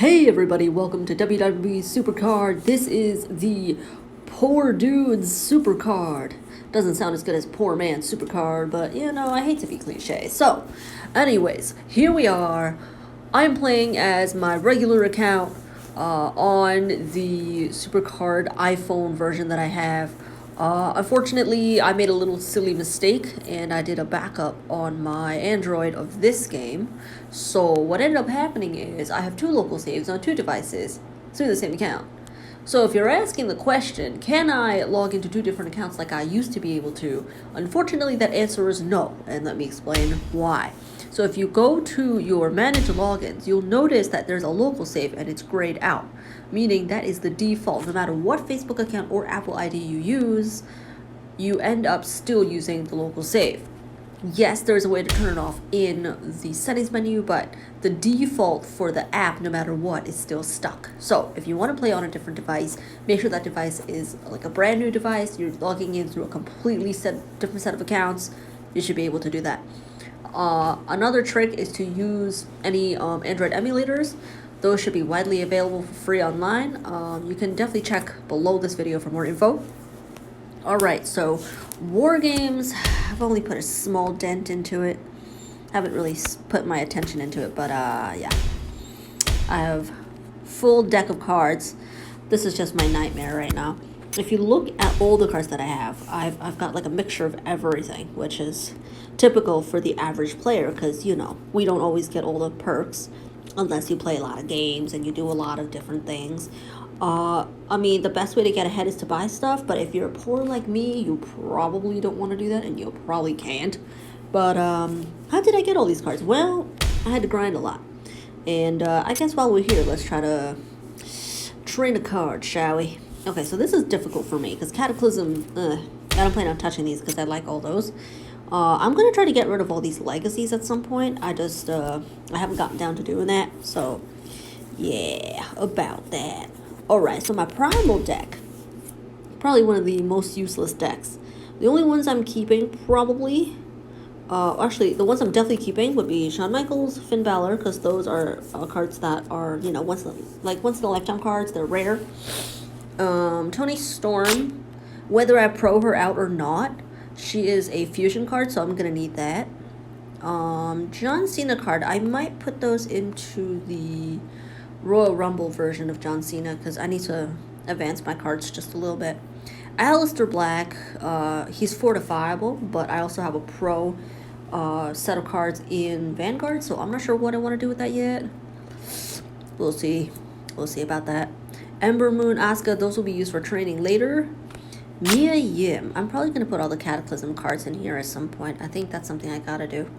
Hey everybody, welcome to WWE SuperCard. This is the Poor Dude's SuperCard. Doesn't sound as good as Poor Man's SuperCard, but you know, I hate to be cliche. So, anyways, here we are. I'm playing as my regular account on the SuperCard iPhone version that I have. Unfortunately, I made a little silly mistake and I did a backup on my Android of this game. So what ended up happening is I have two local saves on two devices through the same account. So if you're asking the question, can I log into two different accounts like I used to be able to? Unfortunately, that answer is no, and let me explain why. So if you go to your manage logins, you'll notice that there's a local save and it's grayed out, meaning that is the default. No matter what Facebook account or Apple ID you use, you end up still using the local save. Yes, there's a way to turn it off in the settings menu, but the default for the app, no matter what, is still stuck. So if you want to play on a different device, make sure that device is like a brand new device. You're logging in through a completely different set of accounts. You should be able to do that. Another trick is to use any Android emulators. Those should be widely available for free online. You can definitely check below this video for more info. Alright, so War Games, I've only put a small dent into it. Haven't really put my attention into it, but yeah. I have full deck of cards. This is just my nightmare right now. If you look at all the cards that I have, I've got like a mixture of everything, which is typical for the average player because, you know, we don't always get all the perks unless you play a lot of games and you do a lot of different things. I mean, the best way to get ahead is to buy stuff, but if you're poor like me, you probably don't want to do that, and you probably can't. But how did I get all these cards? Well, I had to grind a lot. And I guess while we're here, let's try to train a card, shall we? Okay, so this is difficult for me, because Cataclysm, I don't plan on touching these because I like all those. I'm going to try to get rid of all these legacies at some point. I haven't gotten down to doing that, so yeah, about that. Alright, so my Primal deck, probably one of the most useless decks. The only ones I'm keeping, probably, actually, the ones I'm definitely keeping would be Shawn Michaels, Finn Balor, because those are cards that are, you know, once in a lifetime cards, they're rare. Toni Storm, whether I pro her out or not, she is a fusion card, so I'm going to need that. John Cena card, I might put those into the Royal Rumble version of John Cena because I need to advance my cards just a little bit. Aleister Black, he's fortifiable, but I also have a pro set of cards in Vanguard, so I'm not sure what I want to do with that yet. We'll see. We'll see about that. Ember Moon, Asuka, those will be used for training later. Mia Yim, I'm probably going to put all the Cataclysm cards in here at some point. I think that's something I gotta do.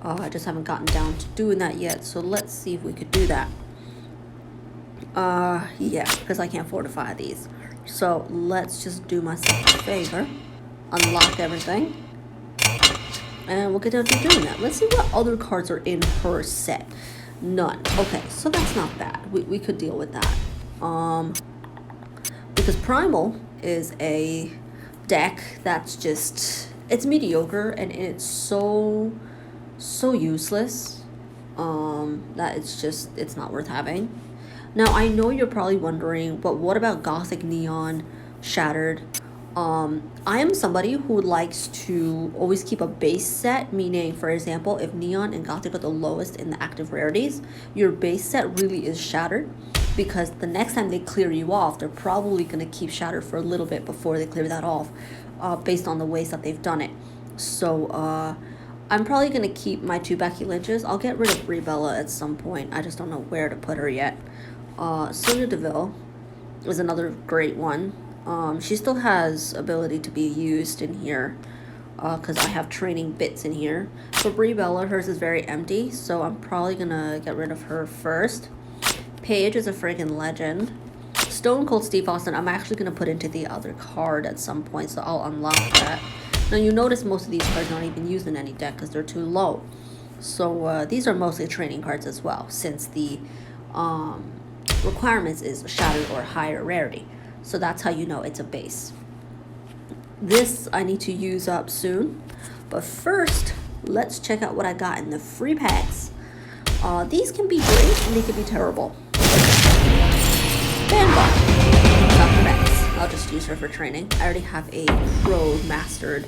I just haven't gotten down to doing that yet, so let's see if we could do that. Yeah, because I can't fortify these. So let's just do myself a favor. Unlock everything. And we'll get down to doing that. Let's see what other cards are in her set. None. Okay, so that's not bad. We could deal with that. Because Primal is a deck that's just, it's mediocre and it's so useless that it's not worth having. Now, I know you're probably wondering, but what about Gothic Neon, Shattered? I am somebody who likes to always keep a base set, meaning, for example, if Neon and Gothic are the lowest in the active rarities, your base set really is Shattered, because the next time they clear you off, they're probably going to keep Shattered for a little bit before they clear that off, based on the ways that they've done it. So, I'm probably going to keep my two Becky Lynches. I'll get rid of Brie Bella at some point. I just don't know where to put her yet. Sonya Deville is another great one. She still has ability to be used in here because I have training bits in here. For Brie Bella, hers is very empty, so I'm probably going to get rid of her first. Paige is a friggin' legend. Stone Cold Steve Austin, I'm actually going to put into the other card at some point, so I'll unlock that. Now, you notice most of these cards aren't even used in any deck because they're too low. So, these are mostly training cards as well, since the requirements is Shattered or higher rarity. So that's how you know it's a base. This I need to use up soon. But first, let's check out what I got in the free packs. These can be great and they can be terrible. And bye. Dr. Max. I'll just use her for training. I already have a pro mastered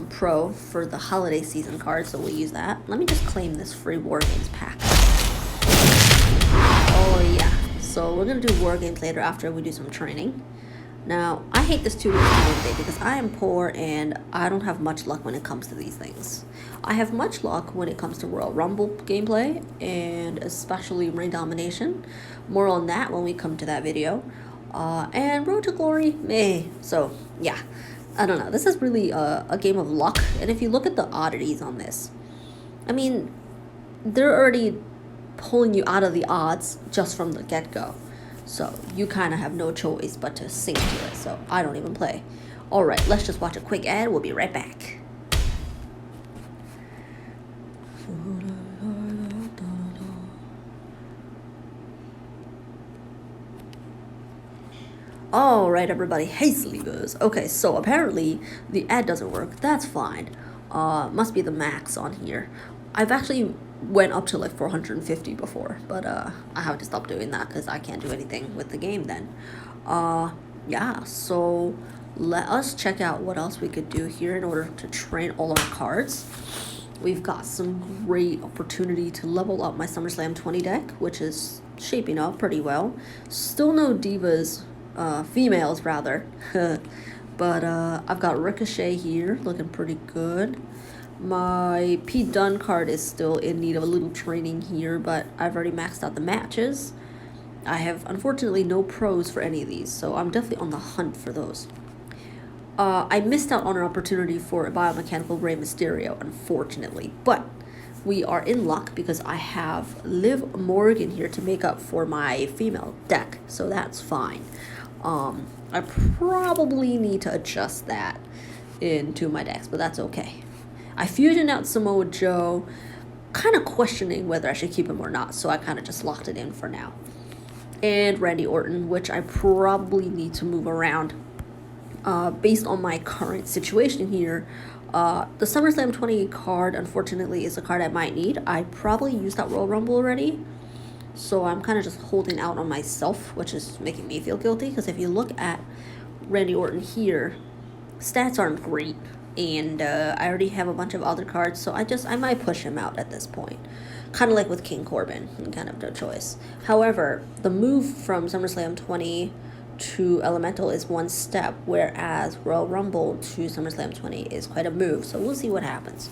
pro for the holiday season card, so we'll use that. Let me just claim this free War Games pack. Oh yeah, so we're gonna do War Games later after we do some training. Now, I hate this tutorial today because I am poor and I don't have much luck when it comes to these things. I have much luck when it comes to Royal Rumble gameplay and especially Ring Domination. More on that when we come to that video. And Road to Glory, meh. So, yeah. I don't know. This is really a game of luck. And if you look at the oddities on this, I mean, they're already pulling you out of the odds just from the get-go. So you kind of have no choice but to sink to it. So I don't even play. All right, let's just watch a quick ad. We'll be right back. All right, everybody. Hey, sleepers. Okay, so apparently the ad doesn't work. That's fine. Must be the max on here. I've actually went up to like 450 before, but I have to stop doing that because I can't do anything with the game then. Yeah, so let us check out what else we could do here in order to train all our cards. We've got some great opportunity to level up my SummerSlam 20 deck, which is shaping up pretty well. Still no divas, females rather, but I've got Ricochet here looking pretty good. My Pete Dunne card is still in need of a little training here, but I've already maxed out the matches. I have unfortunately no pros for any of these, so I'm definitely on the hunt for those. I missed out on an opportunity for a biomechanical Rey Mysterio, unfortunately, but we are in luck because I have Liv Morgan here to make up for my female deck, so that's fine. I probably need to adjust that into my decks, but that's okay. I fusioned out Samoa Joe, kind of questioning whether I should keep him or not, so I kind of just locked it in for now. And Randy Orton, which I probably need to move around based on my current situation here. The SummerSlam 20 card, unfortunately, is a card I might need. I probably used that Royal Rumble already, so I'm kind of just holding out on myself, which is making me feel guilty, because if you look at Randy Orton here, stats aren't great. And I already have a bunch of other cards, so I might push him out at this point. Kind of like with King Corbin, kind of no choice. However, the move from SummerSlam 20 to Elemental is one step, whereas Royal Rumble to SummerSlam 20 is quite a move, so we'll see what happens.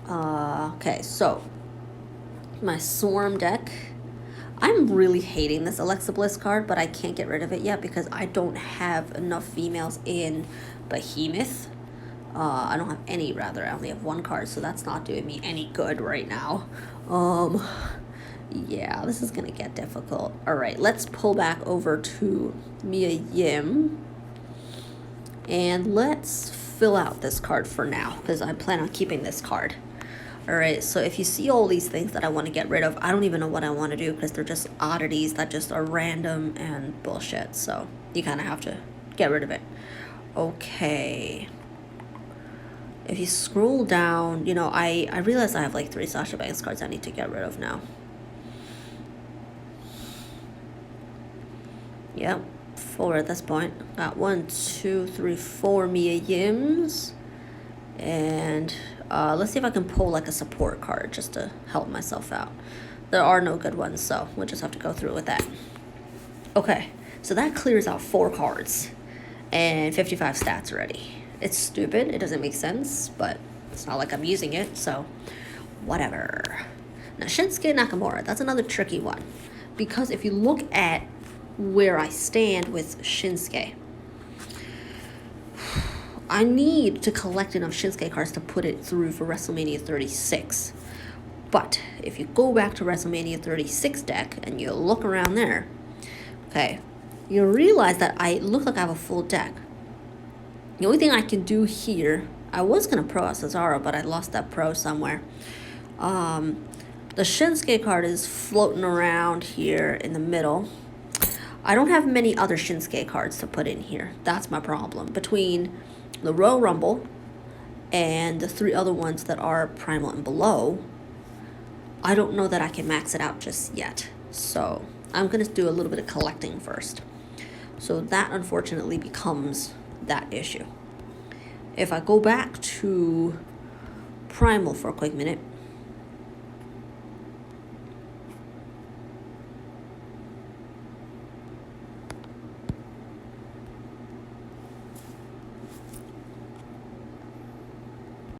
Okay, so my Swarm deck. I'm really hating this Alexa Bliss card, but I can't get rid of it yet because I don't have enough females in Behemoth. I don't have any, rather. I only have one card, so that's not doing me any good right now. Yeah, this is gonna get difficult. All right, let's pull back over to Mia Yim. And let's fill out this card for now, because I plan on keeping this card. All right, so if you see all these things that I want to get rid of, I don't even know what I want to do, because they're just oddities that just are random and bullshit. So you kind of have to get rid of it. Okay. If you scroll down, you know, I realize I have like 3 Sasha Banks cards I need to get rid of now. Yep, 4 at this point. Got 1, 2, 3, 4 Mia Yims. And let's see if I can pull like a support card just to help myself out. There are no good ones, so we'll just have to go through with that. Okay, so that clears out 4 cards and 55 stats already. It's stupid, it doesn't make sense, but it's not like I'm using it, so whatever. Now, Shinsuke Nakamura, that's another tricky one. Because if you look at where I stand with Shinsuke, I need to collect enough Shinsuke cards to put it through for WrestleMania 36. But if you go back to WrestleMania 36 deck and you look around there, okay, you realize that I look like I have a full deck. The only thing I can do here, I was going to pro out Cesaro, but I lost that pro somewhere. The Shinsuke card is floating around here in the middle. I don't have many other Shinsuke cards to put in here. That's my problem. Between the Royal Rumble and the 3 other ones that are Primal and below, I don't know that I can max it out just yet. So I'm going to do a little bit of collecting first. So that unfortunately becomes that issue. If I go back to Primal for a quick minute,